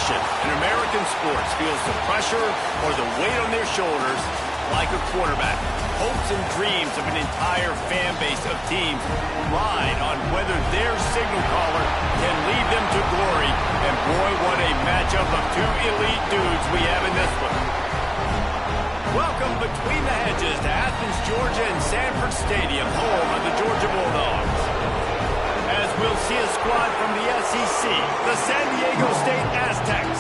nation in American sports feels the pressure or the weight on their shoulders like a quarterback. Hopes and dreams of an entire fan base of teams ride on whether their signal caller can lead them to glory. And boy, what a matchup of two elite dudes we have in this one. Welcome between the hedges to Athens, Georgia and Sanford Stadium, home of the Georgia Bulldogs. As we'll see a squad from the SEC, the San Diego State Aztecs.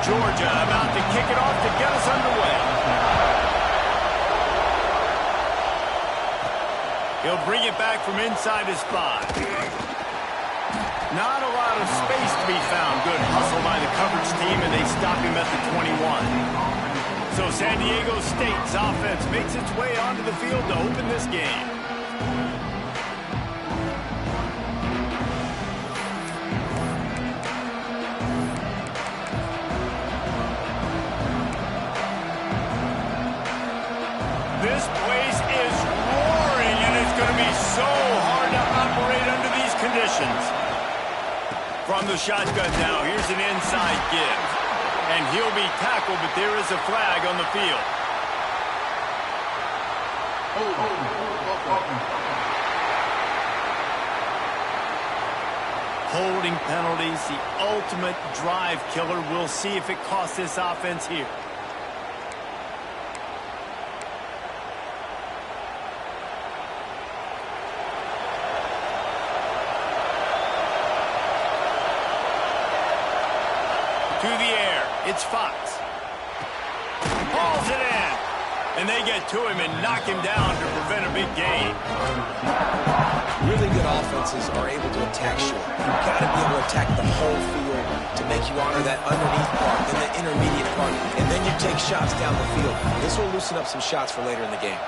Georgia about to kick it off to get us underway. He'll bring it back from inside his 5. Not a lot of space to be found. Good hustle by the coverage team, and they stop him at the 21. So San Diego State's offense makes its way onto the field to open this game. This place is roaring, and it's going to be so hard to operate under these conditions. From the shotgun now, here's an inside give. And he'll be tackled, but there is a flag on the field. Holding penalties, the ultimate drive killer. We'll see if it costs this offense here. To the air, it's Fox. Hauls it in. And they get to him and knock him down to prevent a big gain. Really good offenses are able to attack short. You've got to be able to attack the whole field to make you honor that underneath part, then the intermediate part, and then you take shots down the field. This will loosen up some shots for later in the game.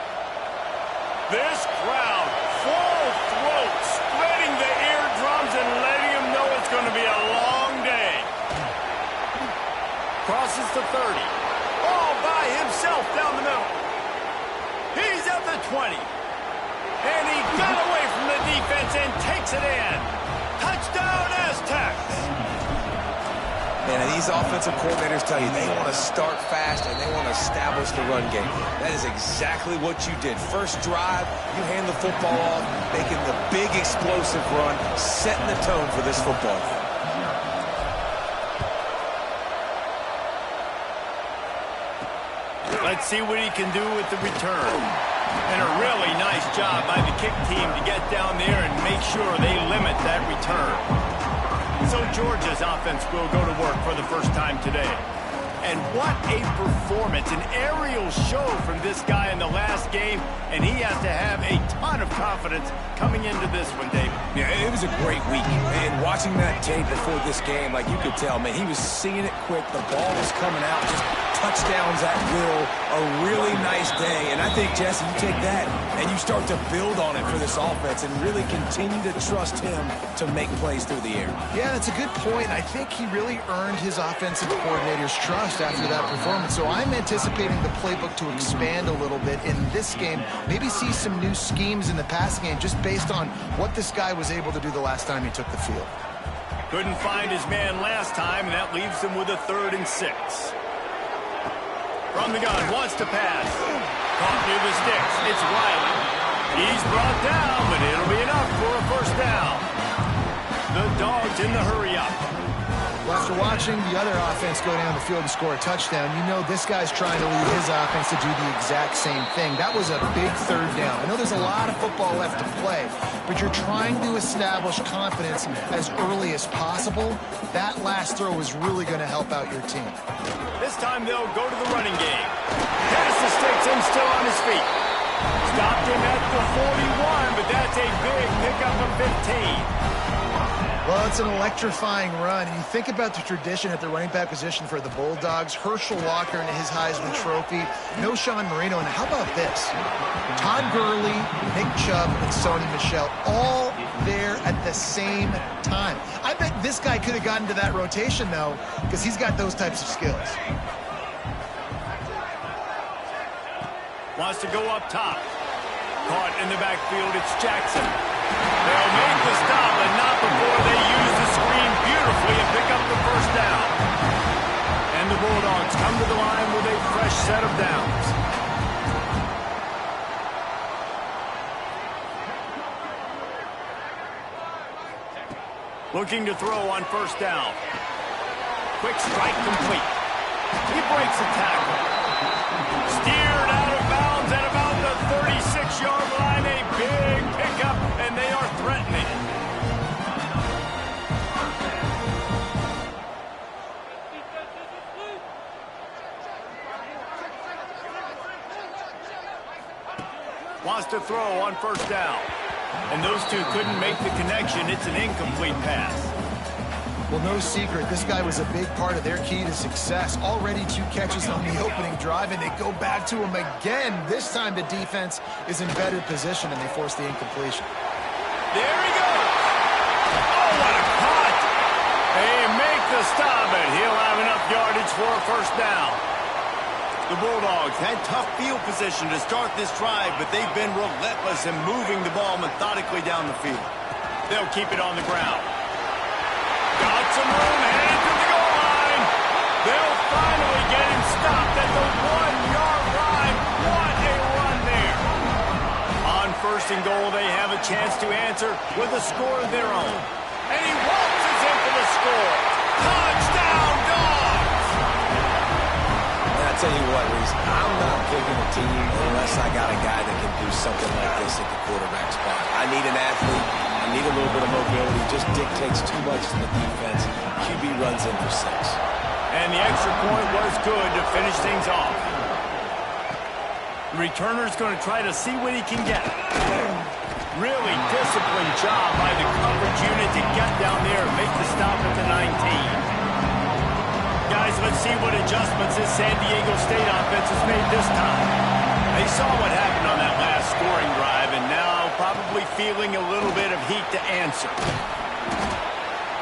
This crowd, full throat, spreading the eardrums and letting them know it's going to be a long day. Crosses the 30. All by himself down the middle. He's at the 20. And he got away from the defense and takes it in. Touchdown, Aztecs. Man, these offensive coordinators tell you they want to start fast and they want to establish the run game. That is exactly what you did. First drive, you hand the football off, making the big explosive run, setting the tone for this football game. Let's see what he can do with the return. And a really nice job by the kick team to get down there and make sure they limit that return. So Georgia's offense will go to work for the first time today. And what a performance, an aerial show from this guy in the last game, and he has to have a ton of confidence coming into this one, Dave. Yeah, it was a great week. And watching that tape before this game, like you could tell, man, he was seeing it quick. The ball was coming out, just touchdowns at will. A really nice day. And I think, Jesse, you take that and you start to build on it for this offense and really continue to trust him to make plays through the air. Yeah, that's a good point. I think he really earned his offensive coordinator's trust after that performance. So I'm anticipating the playbook to expand a little bit in this game. Maybe see some new schemes in the passing game just based on what this guy was able to do the last time he took the field. Couldn't find his man last time, and that leaves him with a 3rd and 6. From the gun, wants to pass. Caught near the sticks. It's Riley. He's brought down, but it'll be enough for a first down. The Dogs in the hurry-up. Well, after watching the other offense go down the field and score a touchdown, you know this guy's trying to lead his offense to do the exact same thing. That was a big 3rd down. I know there's a lot of football left to play, but you're trying to establish confidence as early as possible. That last throw is really going to help out your team. This time they'll go to the running game. Pass the sticks and still on his feet. Stopped him at the 41, but that's a big pickup of 15. Well, it's an electrifying run. And you think about the tradition at the running back position for the Bulldogs. Herschel Walker and his Heisman Trophy. No Sean Marino. And how about this? Todd Gurley, Nick Chubb, and Sony Michel all there at the same time. I bet this guy could have gotten to that rotation, though, because he's got those types of skills. Wants to go up top. Caught in the backfield, it's Jackson. They'll make the stop, but not before they use the screen beautifully and pick up the first down. And the Bulldogs come to the line with a fresh set of downs. Looking to throw on first down. Quick strike complete. He breaks a tackle. Steered out of bounds at about the 36-yard line. A big pickup, and they are threatening. Wants to throw on first down. And those two couldn't make the connection. It's an incomplete pass. Well, no secret, this guy was a big part of their key to success. Already 2 catches on the opening drive, and they go back to him again. This time the defense is in better position, and they force the incompletion. There he goes. Oh, what a cut. They make the stop, and he'll have enough yardage for a first down. The Bulldogs had tough field position to start this drive, but they've been relentless in moving the ball methodically down the field. They'll keep it on the ground. Got some room, headed to the goal line. They'll finally get him stopped at the 1-yard line. What a run there. On first and goal, they have a chance to answer with a score of their own. And he waltzes in for the score. Touchdown, Dogs! And I tell you what, Reese, I'm not picking a team unless I got a guy that can do something like this at the quarterback spot. I need an athlete. I need a little bit of mobility. Just dictates too much to the defense. QB runs in for 6. And the extra point was good to finish things off. The returner's going to try to see what he can get. Really disciplined job by the coverage unit to get down there and make the stop at the 19. Guys, let's see what adjustments this San Diego State offense has made this time. They saw what happened on that last scoring drive, and now probably feeling a little bit of heat to answer.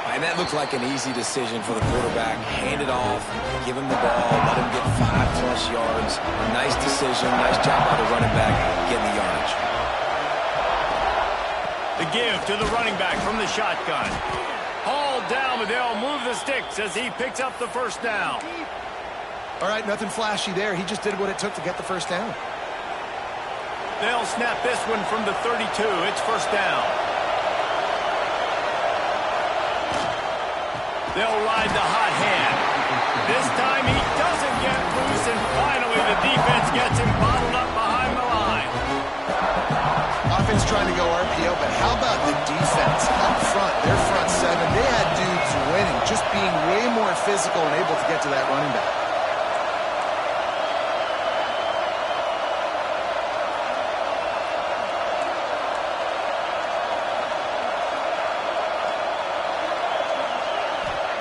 And that looked like an easy decision for the quarterback. Hand it off, give him the ball, let him get 5+ yards. Nice decision, nice job by the running back getting the yardage. The give to the running back from the shotgun. Hauled down, but they'll move the sticks as he picks up the first down. All right, nothing flashy there. He just did what it took to get the first down. They'll snap this one from the 32. It's first down. They'll ride the hot hand. This time he doesn't get loose, and finally the defense gets him bottled up behind the line. Offense trying to go RPO, but how about the defense up front? Their front 7, they had dudes winning, just being way more physical and able to get to that running back.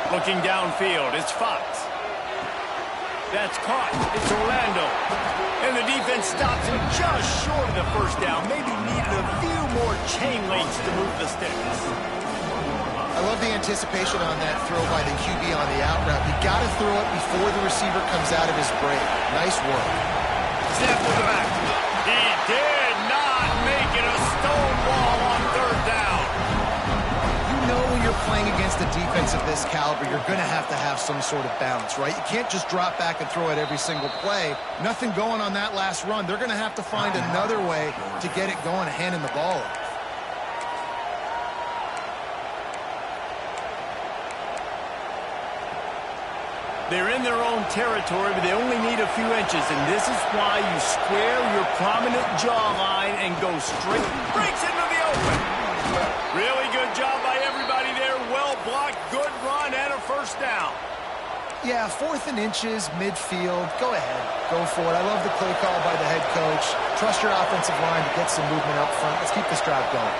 Looking downfield, it's Fox. That's caught. It's Orlando. And the defense stops him just short of the first down. Maybe needed a few more chain links to move the sticks. I love the anticipation on that throw by the QB on the out route. You got to throw it before the receiver comes out of his break. Nice work. Snap to the back. He did not make it a stone wall on third down. You know when you're playing against a defense of this caliber, you're going to have some sort of balance, right? You can't just drop back and throw it every single play. Nothing going on that last run. They're going to have to find another way to get it going, handing the ball off. They're in their own territory, but they only need a few inches, and this is why you square your prominent jawline and go straight. Breaks into the open. Really good job by everybody there. Well blocked, good run, and a first down. Yeah, 4th and inches, midfield. Go ahead. Go for it. I love the play call by the head coach. Trust your offensive line to get some movement up front. Let's keep this drive going.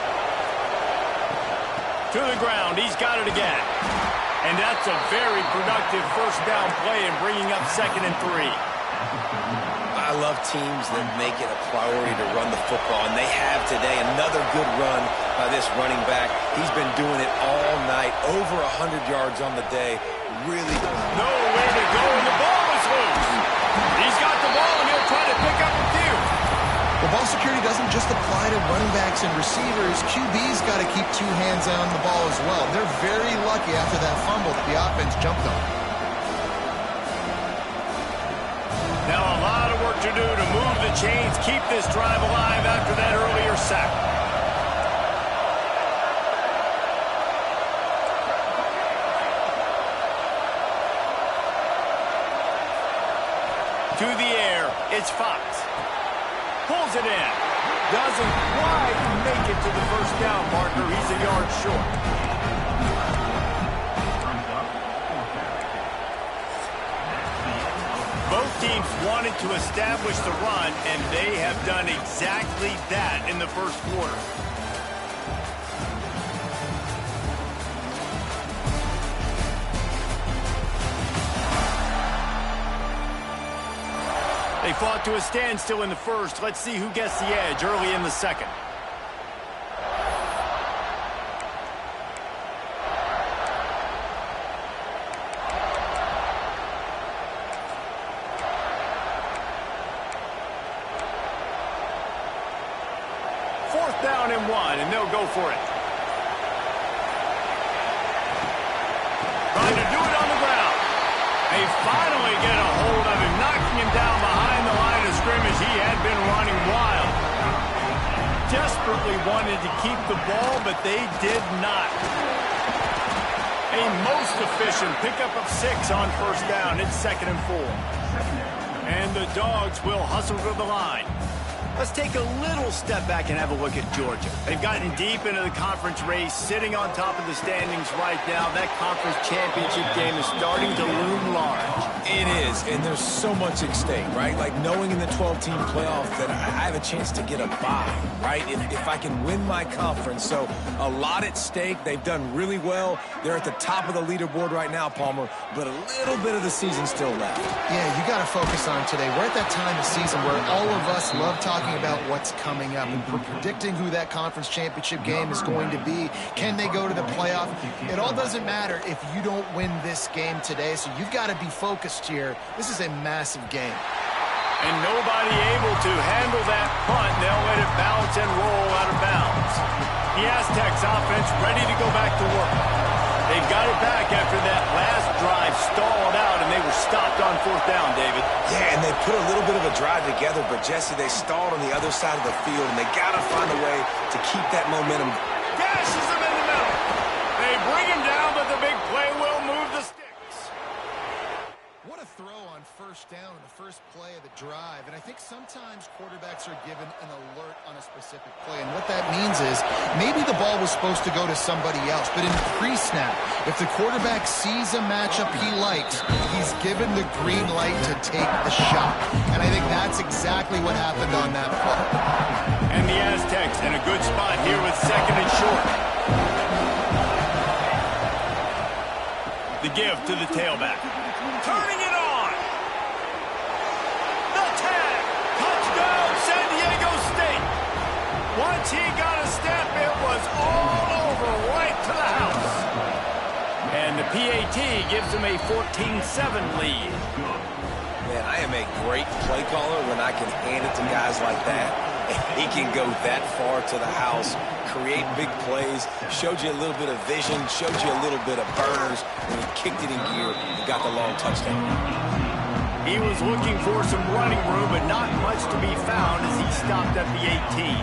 To the ground. He's got it again. And that's a very productive first down play and bringing up 2nd and 3. I love teams that make it a priority to run the football, and they have today. Another good run by this running back. He's been doing it all night, over 100 yards on the day. Really nowhere to go, and the ball is loose. He's got the ball, and he'll try to pick up a few. Well, ball security doesn't just apply to running backs and receivers. QB's got to keep two hands on the ball as well. They're very lucky after that fumble that the offense jumped on. Now a lot of work to do to move the chains, keep this drive alive after that earlier sack. To the air, it's Fox. Pulls it in. Doesn't quite make it to the first down marker. He's a yard short. Both teams wanted to establish the run, and they have done exactly that in the first quarter. They fought to a standstill in the first. Let's see who gets the edge early in the second. Fourth down and 1, and they'll go for it. Trying to do it on the ground. They finally get a hold of him, knocking him down behind the line of scrimmage. He had been running wild. Desperately wanted to keep the ball, but they did not. A most efficient pickup of 6 on first down. It's 2nd and 4. And the Dogs will hustle to the line. Let's take a little step back and have a look at Georgia. They've gotten deep into the conference race, sitting on top of the standings right now. That conference championship game is starting to loom large. It is, and there's so much at stake, right? Like knowing in the 12-team playoff that I have a chance to get a bye, right? If I can win my conference. So a lot at stake. They've done really well. They're at the top of the leaderboard right now, Palmer, but a little bit of the season still left. Yeah, you got to focus on today. We're at that time of season where all of us love talking about what's coming up and predicting who that conference championship game is going to be. Can they go to the playoff? It all doesn't matter if you don't win this game today, so you've got to be focused here. This is a massive game. And nobody able to handle that punt. They'll let it bounce and roll out of bounds. The Aztecs offense ready to go back to work. They got it back after that last drive stalled out, and they were stopped on fourth down, David. Yeah, and they put a little bit of a drive together, but, Jesse, they stalled on the other side of the field, and they got to find a way to keep that momentum. Gashes him in the middle. They bring him down, but the big play will move the sticks. What a throw on first down in the first play of the drive. And I think sometimes quarterbacks are given an alert on a specific play. And what that means is maybe the ball was supposed to go to somebody else. But in pre-snap, if the quarterback sees a matchup he likes, he's given the green light to take the shot. And I think that's exactly what happened on that play. And the Aztecs in a good spot here with 2nd and short. The give to the tailback. Turning it on. The tag. Touchdown, San Diego State. Once he got a step, it was all over right to the house. And the PAT gives him a 14-7 lead. Man, I am a great play caller when I can hand it to guys like that. He can go that far to the house, create big plays, showed you a little bit of vision, showed you a little bit of burners, and he kicked it in gear and got the long touchdown. He was looking for some running room, but not much to be found as he stopped at the 18.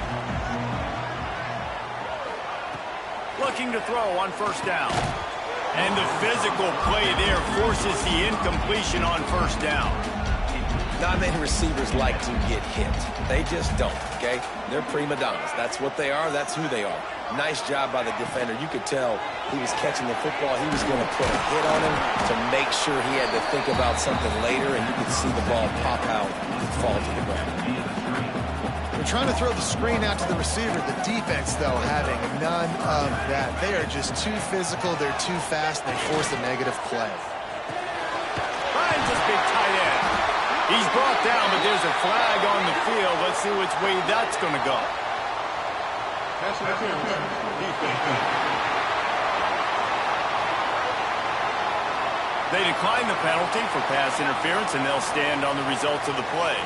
Looking to throw on first down. And the physical play there forces the incompletion on first down. Not many receivers like to get hit. They just don't, okay? They're prima donnas. That's what they are. That's who they are. Nice job by the defender. You could tell he was catching the football. He was going to put a hit on him to make sure he had to think about something later, and you could see the ball pop out and fall to the ground. They're trying to throw the screen out to the receiver. The defense, though, having none of that. They are just too physical. They're too fast. And they force a negative play. Finds this big tight end. He's brought down, but there's a flag on the field. Let's see which way that's going to go. They decline the penalty for pass interference, and they'll stand on the results of the play.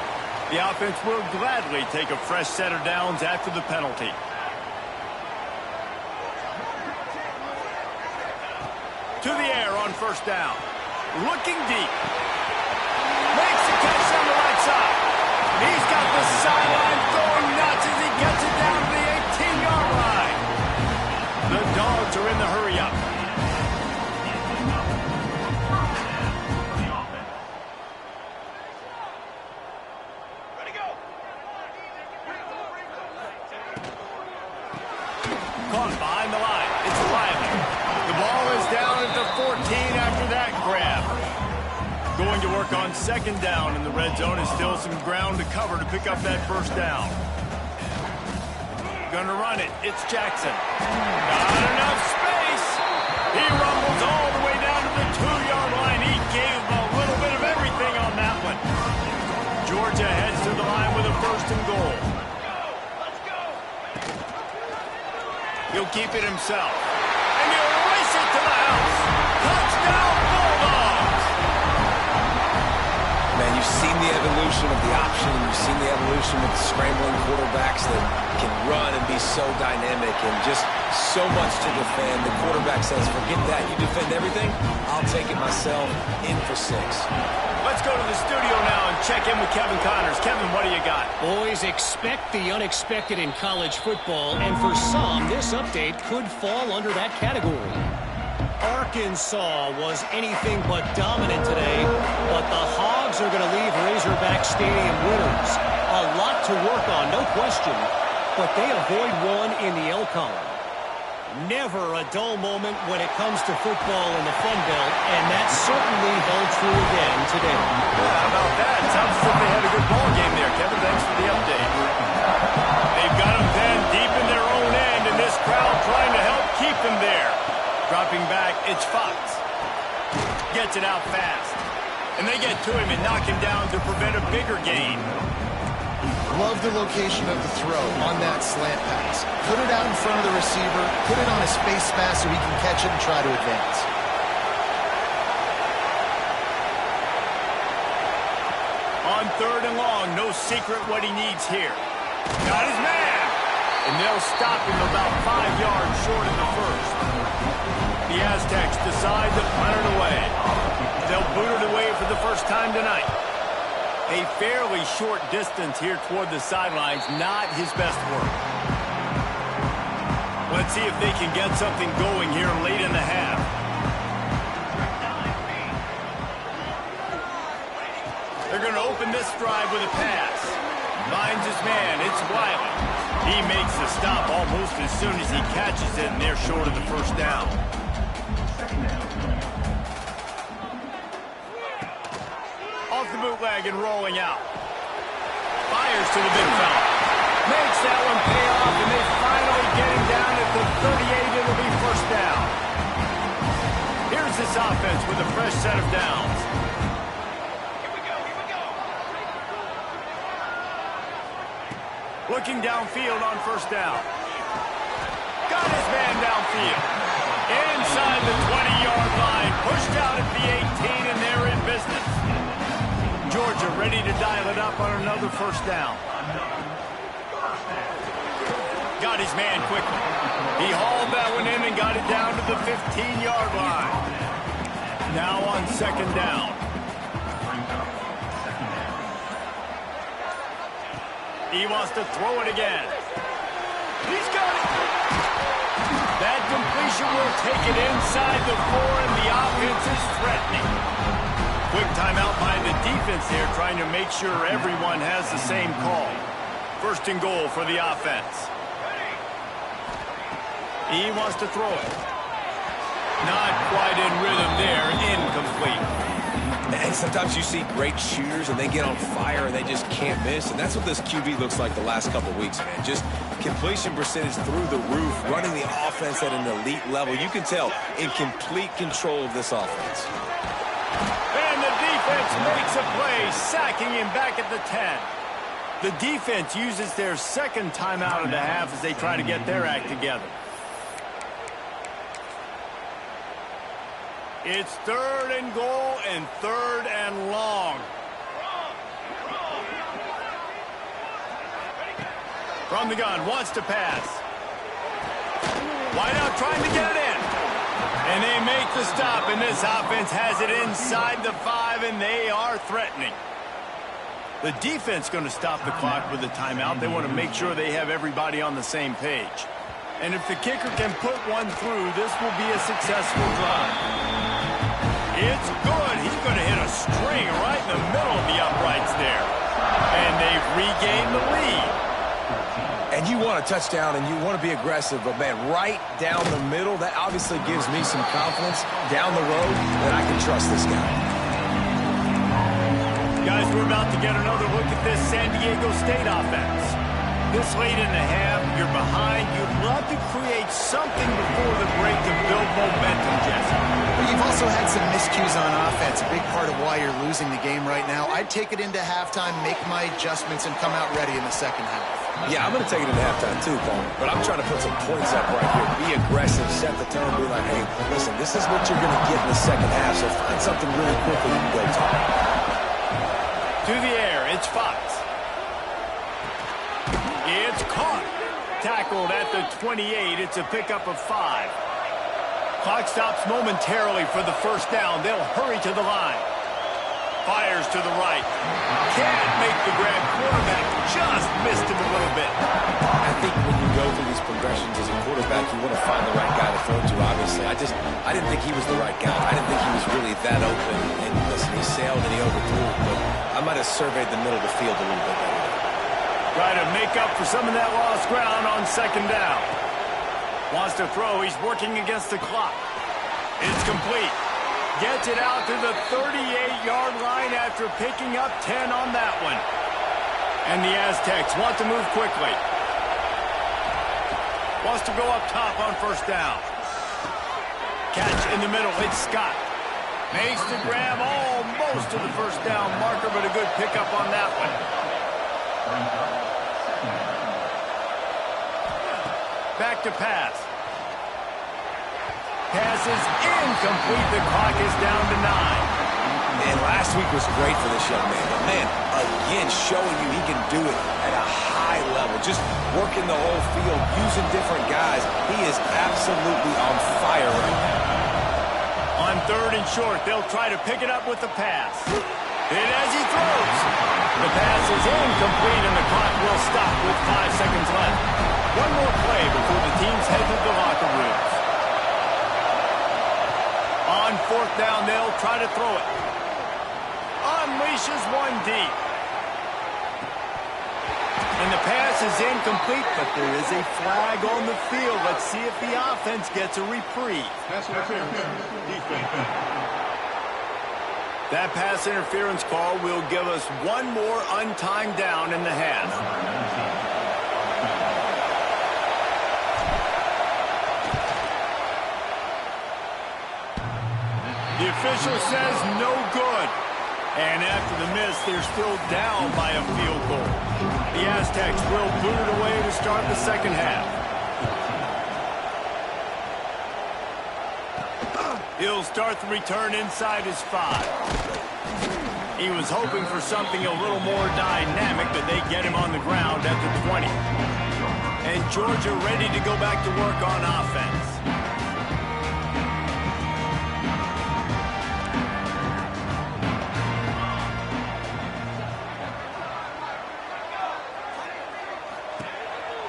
The offense will gladly take a fresh set of downs after the penalty. To the air on first down. Looking deep. Makes the catch on the right side. He's got the sideline going nuts as he gets it down to the 18-yard line. The Dogs are in the hurry-up. Caught behind the line. It's Riley. The ball is down at the 14 after that grab. Going to work on second down in the red zone. Is still some ground to cover to pick up that first down. Gonna run it. It's Jackson. Not enough space. He rumbles all the way down to the 2-yard line. He gave a little bit of everything on that one. Georgia heads to the line with a first and goal. He'll keep it himself. And he'll race it to the house. Touchdown, Bulldogs! Man, you've seen the evolution of the option. You've seen the evolution of the scrambling quarterbacks that can run and be so dynamic and just so much to defend. The quarterback says, forget that. You defend everything, I'll take it myself. In for 6. Let's go to the studio now and check in with Kevin Connors. Kevin, what do you got? Boys, expect the unexpected in college football, and for some, this update could fall under that category. Arkansas was anything but dominant today, but the Hogs are going to leave Razorback Stadium winners. A lot to work on, no question, but they avoid one in the L column. Never a dull moment when it comes to football in the Fun Belt, and that certainly held true again today. Yeah, how about that? Sounds as if they had a good ball game there, Kevin. Thanks for the update. They've got them then deep in their own end, and this crowd trying to help keep them there. Dropping back, it's Fox. Gets it out fast. And they get to him and knock him down to prevent a bigger gain. Love the location of the throw on that slant pass. Put it out in front of the receiver, put it on his face mask so he can catch it and try to advance. On third and long, no secret what he needs here. Got his man! And they'll stop him about 5 yards short of the first. The Aztecs decide to punt it away. They'll boot it away for the first time tonight. A fairly short distance here toward the sidelines, not his best work. Let's see if they can get something going here late in the half. They're going to open this drive with a pass. Finds his man, it's Wiley. He makes the stop almost as soon as he catches it, and they're short of the first down. Off the bootleg and rolling out. Fires to the big fella. Makes that one pay off, and they finally get him down at the 38. It'll be first down. Here's this offense with a fresh set of downs. Here we go. Looking downfield on first down. Got his man downfield. Inside the 20-yard line. Pushed out at the 18, and they're in business. Georgia ready to dial it up on another first down. Got his man quickly. He hauled that one in and got it down to the 15-yard line. Now on second down. He wants to throw it again. He's got it. That completion will take it inside the 4, and the offense is threatening. Quick timeout by the defense here, trying to make sure everyone has the same call. First and goal for the offense. He wants to throw it. Not quite in rhythm there. Incomplete. And sometimes you see great shooters and they get on fire and they just can't miss. And that's what this QB looks like the last couple of weeks, man. Just completion percentage through the roof, running the offense at an elite level. You can tell in complete control of this offense. And the defense makes a play, sacking him back at the 10. The defense uses their second timeout of the half as they try to get their act together. It's third and goal and third and long. From the gun, wants to pass. Wide out, trying to get it in. And they make the stop, and this offense has it inside the 5, and they are threatening. The defense going to stop the clock with a timeout. They want to make sure they have everybody on the same page. And if the kicker can put one through, this will be a successful drive. It's good. He's going to hit a string right in the middle of the uprights there. And they've regained the lead. And you want a touchdown and you want to be aggressive, but, man, right down the middle, that obviously gives me some confidence down the road that I can trust this guy. Guys, we're about to get another look at this San Diego State offense. This late in the half, you're behind. You'd love to create something before the break to build momentum, Jesse. But you've also had some miscues on offense, a big part of why you're losing the game right now. I'd take it into halftime, make my adjustments, and come out ready in the second half. Yeah, I'm going to take it into halftime too, Paul. But I'm trying to put some points up right here. Be aggressive, set the tone, be like, hey, listen, this is what you're going to get in the second half, so find something really quickly you can go talk. To the air, it's Fox. It's caught. Tackled at the 28. It's a pickup of 5. Clock stops momentarily for the first down. They'll hurry to the line. Fires to the right. Can't make the grab. Quarterback just missed him a little bit. I think when you go through these progressions as a quarterback, you want to find the right guy to throw to, obviously. I didn't think he was the right guy. I didn't think he was really that open. And listen, he sailed and he overthrew it, but I might have surveyed the middle of the field a little bit better. Try to make up for some of that lost ground on second down. Wants to throw. He's working against the clock. It's complete. Gets it out to the 38-yard line after picking up 10 on that one. And the Aztecs want to move quickly. Wants to go up top on first down. Catch in the middle. It's Scott. Makes the grab almost to the first down marker, but a good pickup on that one. Back to pass. Pass is incomplete. The clock is down to 9. And last week was great for this young man. But, man, again, showing you he can do it at a high level. Just working the whole field, using different guys. He is absolutely on fire right now. On third and short, they'll try to pick it up with the pass. And as he throws, the pass is incomplete, and the clock will stop with 5 seconds left. One more play before the teams head to the locker rooms. On fourth down, they'll try to throw it. Unleashes one deep. And the pass is incomplete, but there is a flag on the field. Let's see if the offense gets a reprieve. Pass interference. Defense. That pass interference call will give us one more untimed down in the half. The official says no good. And after the miss, they're still down by a field goal. The Aztecs will boot it away to start the second half. He'll start the return inside his 5. He was hoping for something a little more dynamic, but they get him on the ground at the 20. And Georgia ready to go back to work on offense.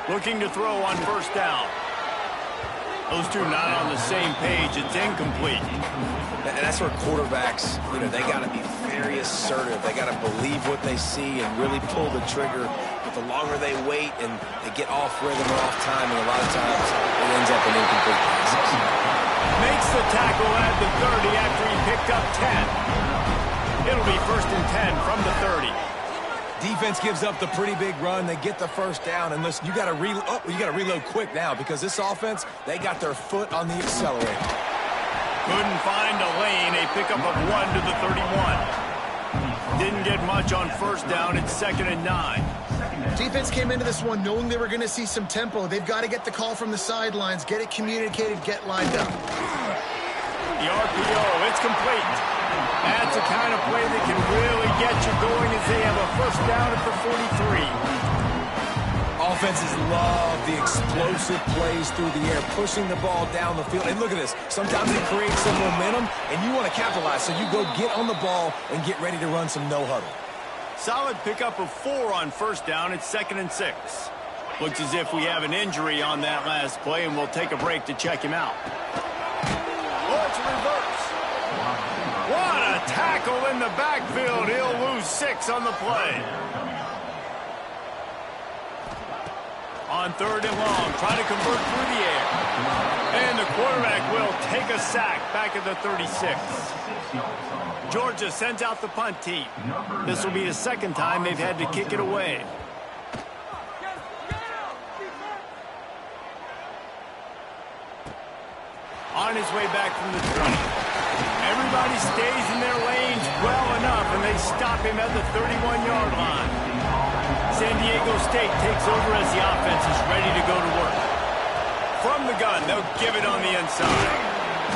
Looking to throw on first down. Those two not on the same page. It's incomplete. And that's where quarterbacks, they got to be very assertive. They got to believe what they see and really pull the trigger. But the longer they wait and they get off rhythm or off time, and a lot of times it ends up in incomplete passes. Makes the tackle at the 30 after he picked up 10. It'll be first and 10 from the 30. Defense gives up the pretty big run. They get the first down. And listen, you got to reload quick now because this offense, they got their foot on the accelerator. Couldn't find a lane. A pickup of 1 to the 31. Didn't get much on first down. It's 2nd and 9. Defense came into this one knowing they were going to see some tempo. They've got to get the call from the sidelines, get it communicated, get lined up. The RPO, it's complete. That's the kind of play that can really get you going as they have a first down at the 43. Offenses love the explosive plays through the air, pushing the ball down the field. And look at this. Sometimes it creates some momentum, and you want to capitalize. So you go get on the ball and get ready to run some no-huddle. Solid pickup of 4 on first down. It's 2nd and 6. Looks as if we have an injury on that last play, and we'll take a break to check him out. Oh, it's a reverse. What a tackle in the backfield. He'll lose 6 on the play. On 3rd and long, trying to convert through the air. And the quarterback will take a sack back at the 36. Georgia sends out the punt team. This will be the 2nd time they've had to kick it away. On his way back from the 20. Everybody stays in their lanes well enough, and they stop him at the 31-yard line. San Diego State takes over as the offense is ready to go to work. From the gun, they'll give it on the inside.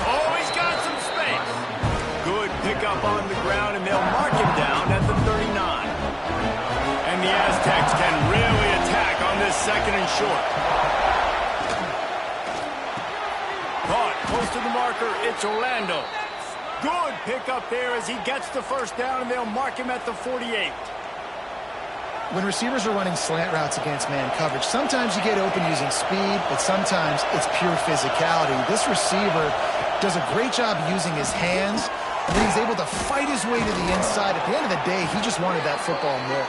Oh, he's got some space. Good pickup on the ground, and they'll mark him down at the 39. And the Aztecs can really attack on this 2nd and short. Caught close to the marker, it's Orlando. Good pickup there as he gets the 1st down, and they'll mark him at the 48. When receivers are running slant routes against man coverage, sometimes you get open using speed, but sometimes it's pure physicality. This receiver does a great job using his hands, and then he's able to fight his way to the inside. At the end of the day, he just wanted that football more.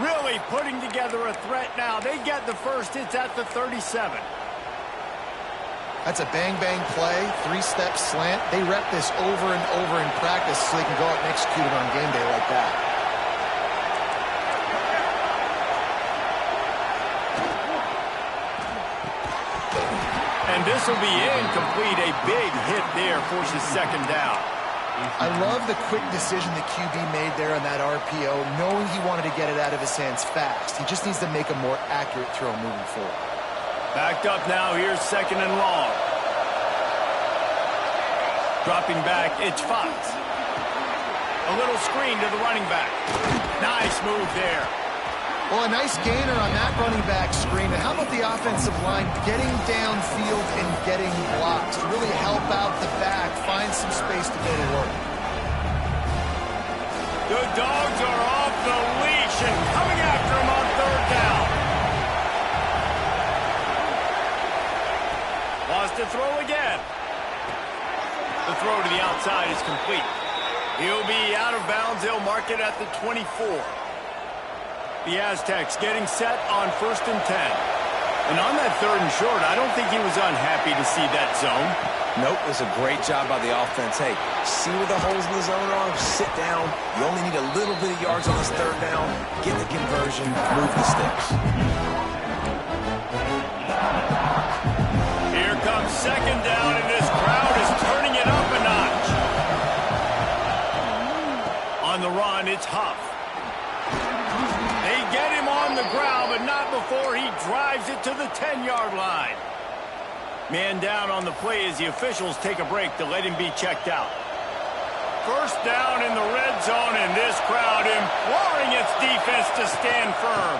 Really putting together a threat now. They get the 1st. It's at the 37. That's a bang-bang play, 3-step slant. They rep this over and over in practice so they can go out and execute it on game day like that. And this will be incomplete. A big hit there forces 2nd down. I love the quick decision the QB made there on that RPO, knowing he wanted to get it out of his hands fast. He just needs to make a more accurate throw moving forward. Backed up now. Here's 2nd and long. Dropping back, it's Fox. A little screen to the running back. Nice move there. Well, a nice gainer on that running back screen. And how about the offensive line getting downfield and getting blocks to really help out the back, find some space to go to work. The Dogs are off the leash and coming after him on 3rd down. Lost to throw again. The throw to the outside is complete. He'll be out of bounds. They'll mark it at the 24. The Aztecs getting set on 1st and 10. And on that 3rd and short, I don't think he was unhappy to see that zone. Nope, it was a great job by the offense. Hey, see where the holes in the zone are? Sit down. You only need a little bit of yards on this 3rd down. Get the conversion, move the sticks. Here comes 2nd down, and this crowd is turning it up a notch. On the run, it's Huff. They get him on the ground, but not before he drives it to the 10-yard line. Man down on the play as the officials take a break to let him be checked out. 1st down in the red zone, and this crowd imploring its defense to stand firm.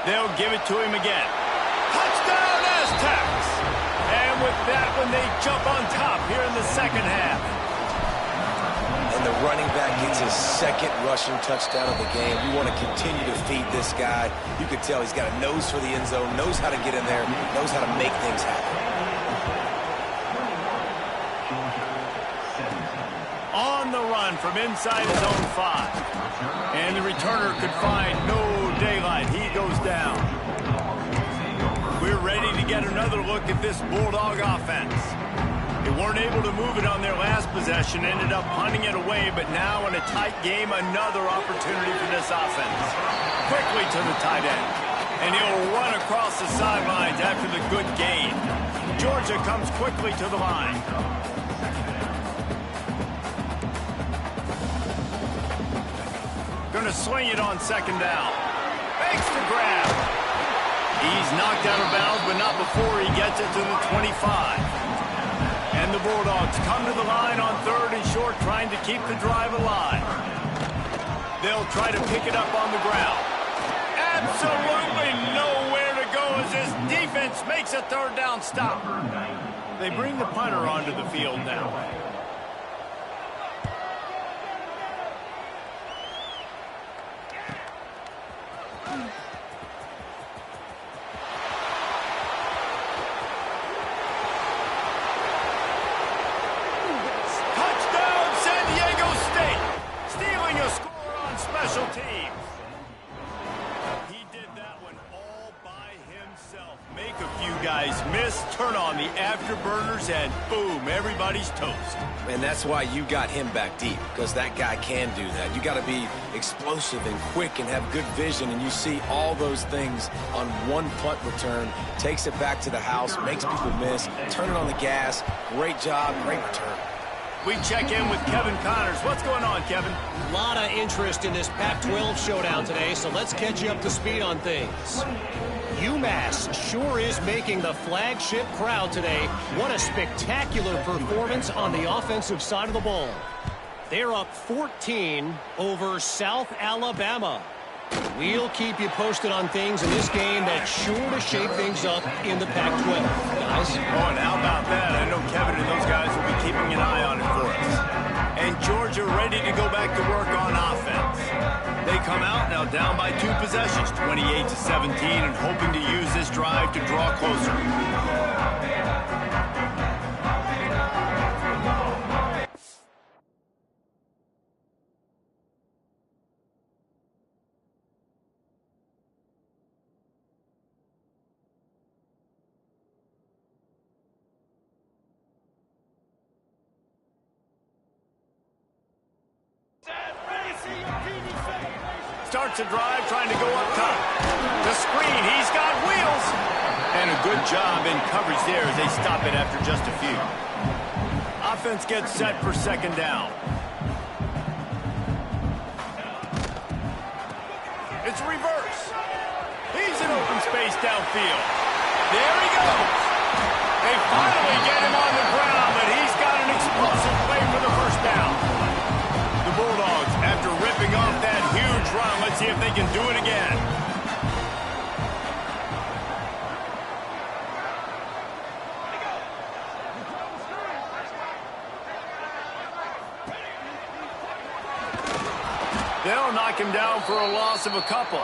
They'll give it to him again. Touchdown, Aztecs! And with that one, they jump on top here in the 2nd half. And the running back gets his 2nd rushing touchdown of the game. You want to continue to feed this guy. You can tell he's got a nose for the end zone, knows how to get in there, knows how to make things happen. On the run from inside his own 5. And the returner could find no daylight. He goes down. We're ready to get another look at this Bulldog offense. They weren't able to move it on their last possession, ended up punting it away, but now in a tight game, another opportunity for this offense. Quickly to the tight end, and he'll run across the sidelines after the good gain. Georgia comes quickly to the line. Going to swing it on 2nd down. Makes the grab. He's knocked out of bounds, but not before he gets it to the 25. And the Bulldogs come to the line on 3rd and short, trying to keep the drive alive. They'll try to pick it up on the ground. Absolutely nowhere to defense makes a third down stop. They bring the punter onto the field now. Touchdown, San Diego State! Stealing a score on special teams. He did that one all by himself. Make a few guys miss, turn on the afterburners, and boom, everybody's toast. And that's why you got him back deep, because that guy can do that. You got to be explosive and quick and have good vision, and you see all those things on one punt return. Takes it back to the house, makes people miss, turn it on the gas. Great job, great return. We check in with Kevin Connors. What's going on, Kevin? A lot of interest in this Pac-12 showdown today, so let's catch you up to speed on things. UMass sure is making the flagship crowd today. What a spectacular performance on the offensive side of the ball. They're up 14 over South Alabama. We'll keep you posted on things in this game that's sure to shake things up in the Pac-12. Guys? Oh, and how about that? I know Kevin and those guys will be keeping an eye on it for us. And Georgia ready to go back to work on offense. They come out now down by 2 possessions, 28-17, and hoping to use this drive to draw closer. Starts a drive trying to go up top. The screen, he's got wheels. And a good job in coverage there as they stop it after just a few. Offense gets set for second down. It's reverse. He's in open space downfield. There he goes. They finally get him on the ground, but he's got an explosive play for the first down. The Bulldogs, after ripping off that huge run, let's see if they can do it again. They'll knock him down for a loss of a couple.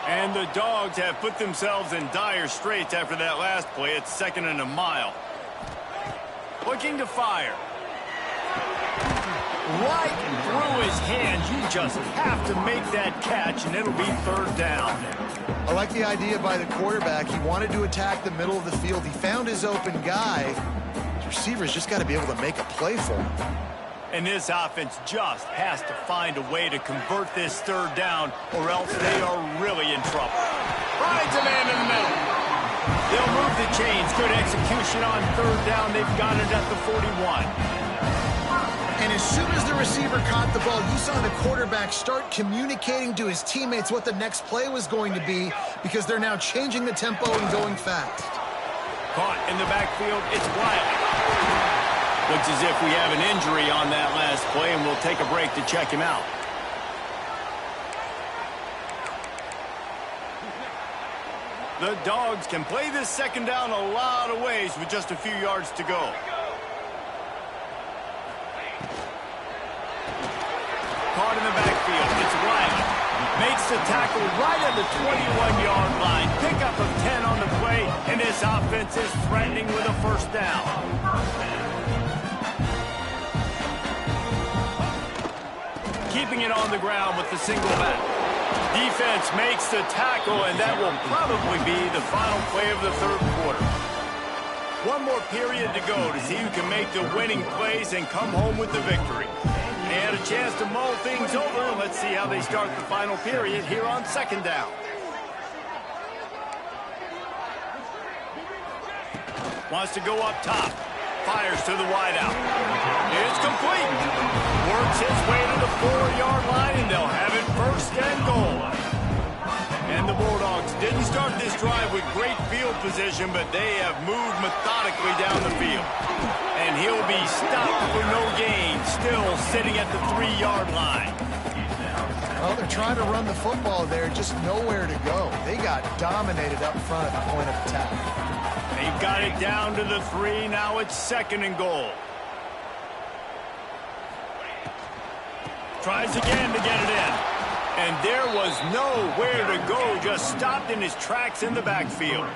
And the Dogs have put themselves in dire straits after that last play. It's 2nd and a mile. Looking to fire. Right through his hands. You just have to make that catch, and it'll be 3rd down. I like the idea by the quarterback. He wanted to attack the middle of the field. He found his open guy. His receivers just got to be able to make a play for him. And this offense just has to find a way to convert this 3rd down, or else they are really in trouble. Finds a man in the middle. They'll move the chains. Good execution on 3rd down. They've got it at the 41. And as soon as the receiver caught the ball, you saw the quarterback start communicating to his teammates what the next play was going to be, because they're now changing the tempo and going fast. Caught in the backfield. It's Wiley. Looks as if we have an injury on that last play, and we'll take a break to check him out. The Dogs can play this 2nd down a lot of ways with just a few yards to go. Caught in the backfield. It's Wiley. Makes the tackle right at the 21-yard line. Pickup of 10 on the play, and this offense is threatening with a 1st down. Keeping it on the ground with the single back. Defense makes the tackle, and that will probably be the final play of the 3rd quarter. One more period to go to see who can make the winning plays and come home with the victory. They had a chance to mull things over. Let's see how they start the final period here on 2nd down. Wants to go up top. Fires to the wideout. It's complete. Works his way to the 4-yard line, and they'll have it 1st and goal. And the Bulldogs didn't start this drive with great field position, but they have moved methodically down the field. And he'll be stopped for no gain, still sitting at the 3-yard line. Well, they're trying to run the football there, just nowhere to go. They got dominated up front at the point of attack. They've got it down to the 3. Now it's 2nd and goal. Tries again to get it in. And there was nowhere to go, just stopped in his tracks in the backfield.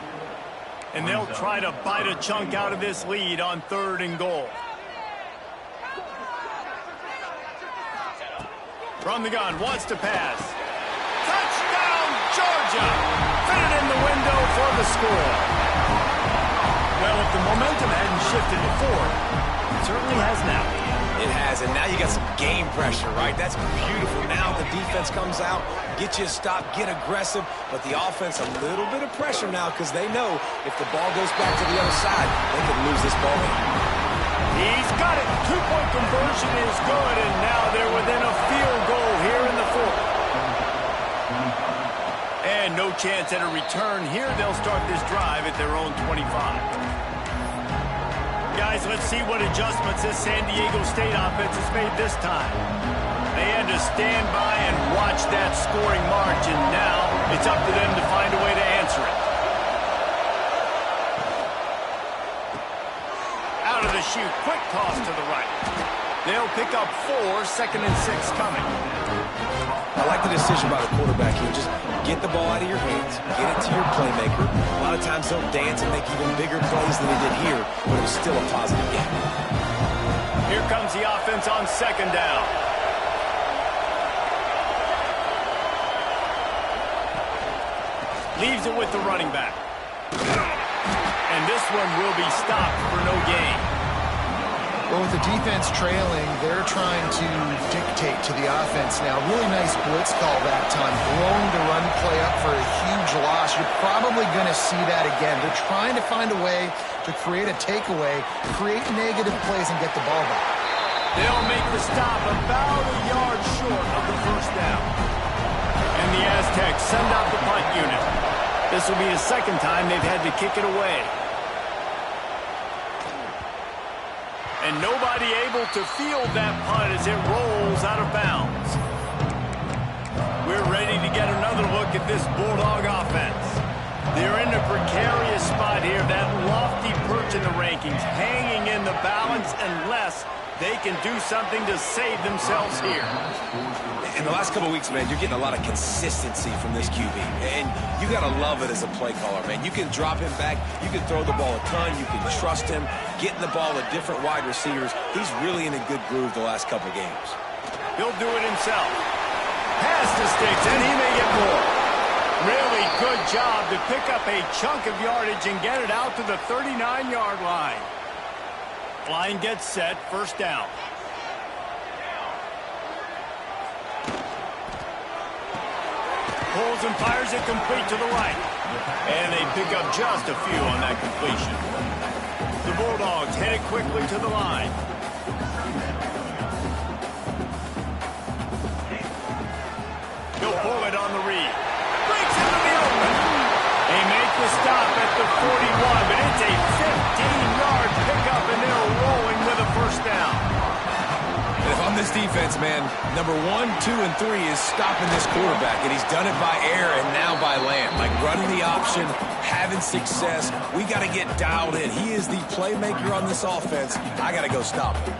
And they'll try to bite a chunk out of this lead on 3rd and goal. From the gun, wants to pass. Touchdown, Georgia! Fit it in the window for the score. Well, if the momentum hadn't shifted before, it certainly has now. It has, and now you got some game pressure, right? That's beautiful. Now the defense comes out, get you a stop, get aggressive, but the offense a little bit of pressure now because they know if the ball goes back to the other side, they could lose this ball game. He's got it. 2-point conversion is good, and now they're within a field goal here in the 4th. And no chance at a return here. They'll start this drive at their own 25. Guys, let's see what adjustments this San Diego State offense has made this time. They had to stand by and watch that scoring march, and now it's up to them to find a way to answer it. Out of the chute, quick toss to the right. They'll pick up 4, 2nd and 6 coming. I like the decision by the quarterback here. Just get the ball out of your hands, get it to your playmaker. A lot of times they'll dance and make even bigger plays than they did here, but it was still a positive game. Here comes the offense on 2nd down. Leaves it with the running back. And this one will be stopped for no gain. Well, with the defense trailing, they're trying to dictate to the offense now. Really nice blitz call that time. Blowing the run play up for a huge loss. You're probably going to see that again. They're trying to find a way to create a takeaway, create negative plays, and get the ball back. They'll make the stop about a yard short of the 1st down. And the Aztecs send out the punt unit. This will be the 2nd time they've had to kick it away. And nobody able to field that punt as it rolls out of bounds. We're ready to get another look at this Bulldog offense. They're in a precarious spot here, that lofty perch in the rankings, hanging in the balance unless they can do something to save themselves here. In the last couple of weeks, man, you're getting a lot of consistency from this QB. And you got to love it as a play caller, man. You can drop him back. You can throw the ball a ton. You can trust him. Getting the ball to different wide receivers. He's really in a good groove the last couple of games. He'll do it himself. Pass to Sticks, and he may get more. Really good job to pick up a chunk of yardage and get it out to the 39-yard line. Line gets set, 1st down. Pulls and fires it complete to the right. And they pick up just a few on that completion. The Bulldogs headed quickly to the line. He'll pull it on the read. Breaks into the open. They make the stop at the 41, but it's a 15-yard pickup, and they're rolling with a 1st down. And if I'm this defense, man, number 1, 2, and 3 is stopping this quarterback, and he's done it by air and now by land. Like running the option, having success. We got to get dialed in. He is the playmaker on this offense. I got to go stop him.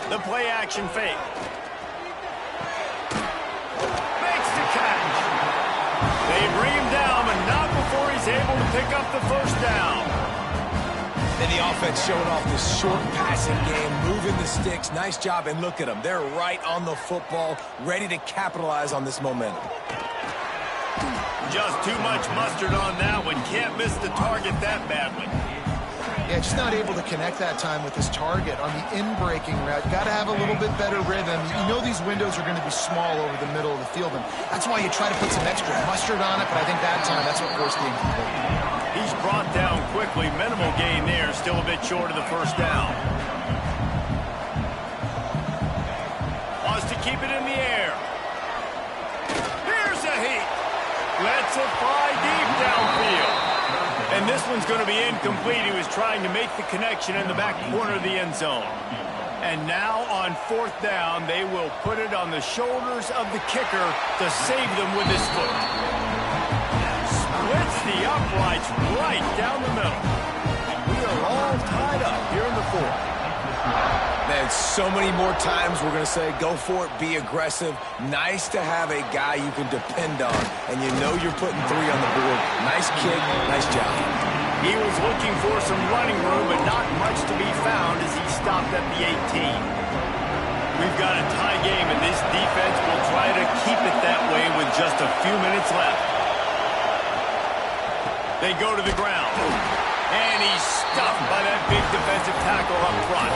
The play action fake. Makes the catch. They bring him down, but not before he's able to pick up the 1st down. And the offense showing off this short passing game, moving the sticks. Nice job, and look at them. They're right on the football, ready to capitalize on this momentum. Just too much mustard on that one. Can't miss the target that badly. Yeah, just not able to connect that time with his target on the in-breaking route. Got to have a little bit better rhythm. You know these windows are going to be small over the middle of the field, and that's why you try to put some extra mustard on it, but I think that time that's what forced the incomplete. He's brought down quickly. Minimal gain there. Still a bit short of the 1st down. Wants to keep it in the air. Here's a heat. Lets it fly deep downfield. And this one's going to be incomplete. He was trying to make the connection in the back corner of the end zone. And now on 4th down, they will put it on the shoulders of the kicker to save them with his foot. Splits the uprights right down the middle. And we are all tied up here in the 4th. Man, so many more times we're going to say, go for it, be aggressive. Nice to have a guy you can depend on, and you know you're putting 3 on the board. Nice kick, nice job. He was looking for some running room, but not much to be found as he stopped at the 18. We've got a tie game, and this defense will try to keep it that way with just a few minutes left. They go to the ground. And he's stuffed by that big defensive tackle up front.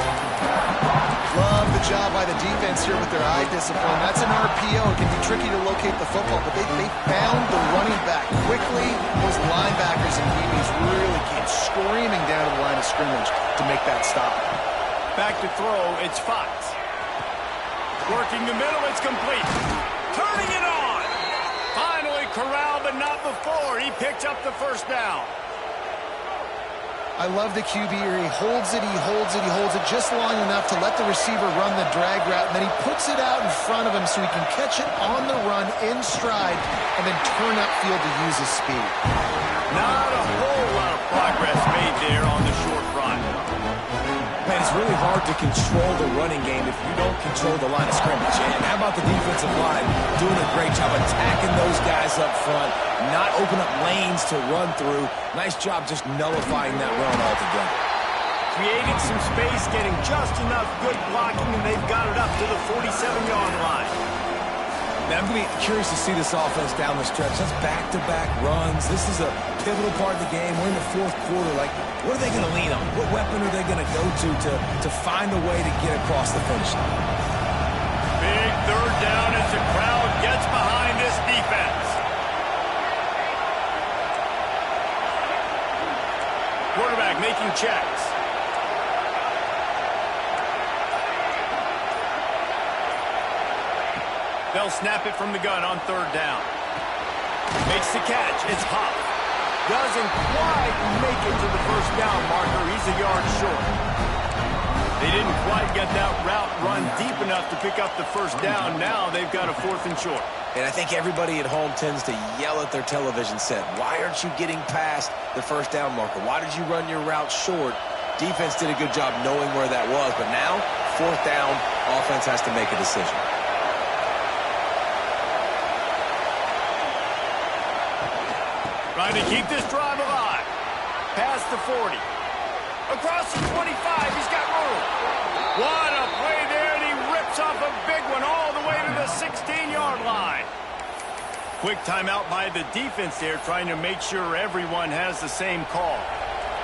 Love the job by the defense here with their eye discipline. That's an RPO. It can be tricky to locate the football, but they found the running back quickly. Those linebackers and DBs really came screaming down to the line of scrimmage to make that stop. Back to throw, it's Fox. Working the middle, it's complete. Turning it on. Finally corralled, but not before. He picked up the first down. I love the QB here. He holds it, he holds it, he holds it just long enough to let the receiver run the drag route, and then he puts it out in front of him so he can catch it on the run in stride and then turn upfield to use his speed. Not a whole lot of progress made there on the short run. Man, it's really hard to control the running game if you don't control the line of scrimmage. And how about the defensive line doing a great job attacking those guys up front, not open up lanes to run through. Nice job just nullifying that run altogether. Creating some space, getting just enough good blocking, and they've got it up to the 47-yard line. Now, I'm going to be curious to see this offense down the stretch. That's back-to-back runs. This is a pivotal part of the game. We're in the 4th quarter. Like, what are they going to lean on? What weapon are they going to go to find a way to get across the finish line? Big 3rd down as the crowd gets behind this defense. Quarterback making checks. They'll snap it from the gun on 3rd down. Makes the catch. It's Huff. Doesn't quite make it to the first down marker. He's a yard short. They didn't quite get that route run deep enough to pick up the first down. Now they've got a 4th and short. And I think everybody at home tends to yell at their television set. Why aren't you getting past the first down marker? Why did you run your route short? Defense did a good job knowing where that was. But now, 4th down, offense has to make a decision. Trying to keep this drive alive. Past the 40. Across the 25, he's got room. What a play there, and he rips off a big one all the way to the 16-yard line. Quick timeout by the defense there, trying to make sure everyone has the same call.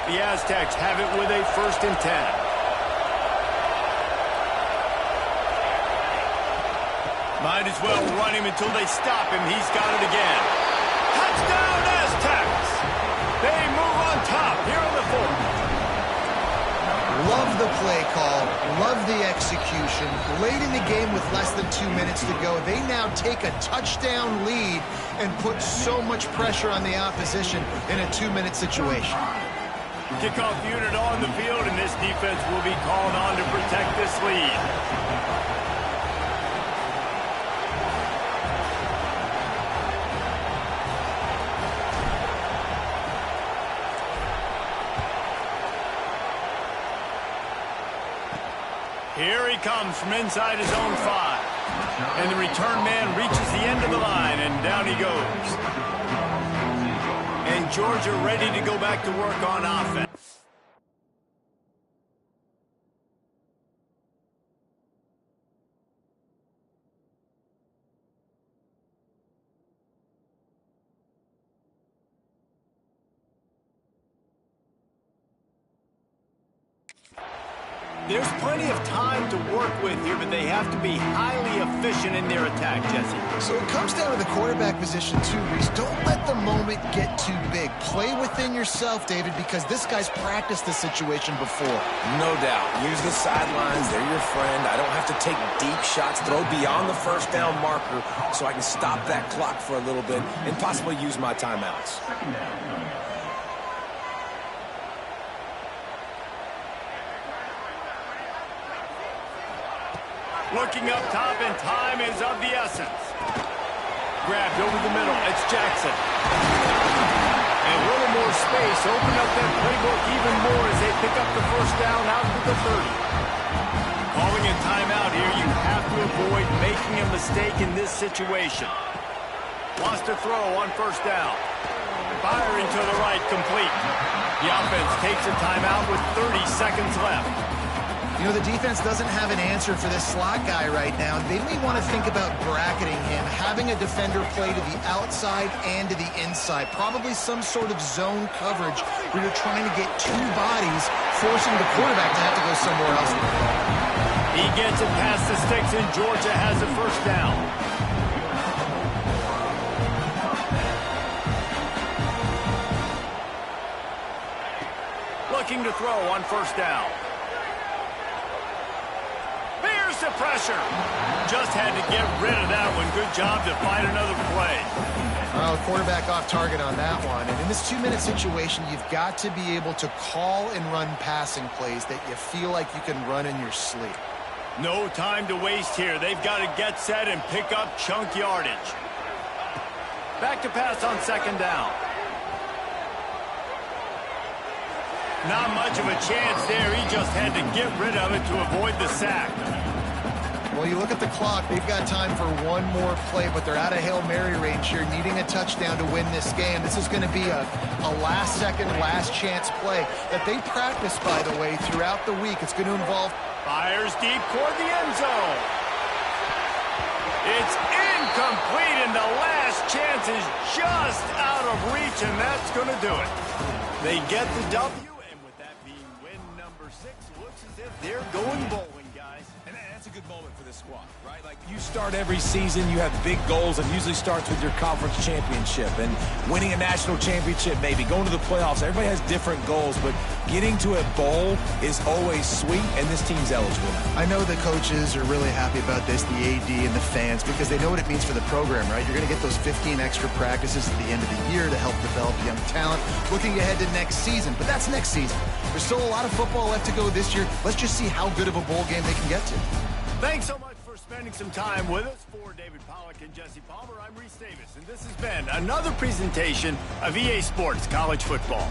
The Aztecs have it with a 1st and 10. Might as well run him until they stop him. He's got it again. Touchdown, Aztecs! They move on top here in the 4th. Love the play call, love the execution. Late in the game with less than 2 minutes to go, they now take a touchdown lead and put so much pressure on the opposition in a 2-minute situation. Kickoff unit on the field, and this defense will be called on to protect this lead. Here he comes from inside his own 5. And the return man reaches the end of the line, and down he goes. And Georgia ready to go back to work on offense. There's plenty of time to work with here, but they have to be highly efficient in their attack, Jesse. So it comes down to the quarterback position too, Reese. Don't let the moment get too big. Play within yourself, David, because this guy's practiced this situation before. No doubt. Use the sidelines. They're your friend. I don't have to take deep shots, throw beyond the first down marker so I can stop that clock for a little bit and possibly use my timeouts. Looking up top, and time is of the essence. Grabbed over the middle. It's Jackson. And a little more space. Open up that playbook even more as they pick up the first down out to the 30. Calling a timeout here. You have to avoid making a mistake in this situation. Wants to throw on first down. Firing to the right, complete. The offense takes a timeout with 30 seconds left. You know, the defense doesn't have an answer for this slot guy right now. They may want to think about bracketing him, having a defender play to the outside and to the inside. Probably some sort of zone coverage where you're trying to get two bodies, forcing the quarterback to have to go somewhere else. He gets it past the sticks, and Georgia has a first down. Looking to throw on first down. Bears the pressure. Just had to get rid of that one. Good job to find another play. Oh, quarterback off target on that one. And in this 2-minute situation, you've got to be able to call and run passing plays that you feel like you can run in your sleep. No time to waste here. They've got to get set and pick up chunk yardage. Back to pass on second down. Not much of a chance there. He just had to get rid of it to avoid the sack. Well, you look at the clock. They've got time for one more play, but they're out of Hail Mary range here, needing a touchdown to win this game. This is going to be a last-second, last-chance play that they practice, by the way, throughout the week. It's going to involve... Fires deep toward the end zone. It's incomplete, and the last chance is just out of reach, and that's going to do it. They get the W. Number 6 looks as if they're going bowling, guys. And that's a good moment for this squad, right? Like, you start every season, you have big goals, and usually starts with your conference championship and winning a national championship, maybe going to the playoffs. Everybody has different goals, but getting to a bowl is always sweet, and this team's eligible. I know the coaches are really happy about this, the AD and the fans, because they know what it means for the program, right? You're going to get those 15 extra practices at the end of the year to help develop young talent, looking ahead to next season. But that's next season. There's still a lot of football left to go this year. Let's just see how good of a bowl game they can get to. Thanks so much for spending some time with us. For David Pollack and Jesse Palmer, I'm Reese Davis, and this has been another presentation of EA Sports College Football.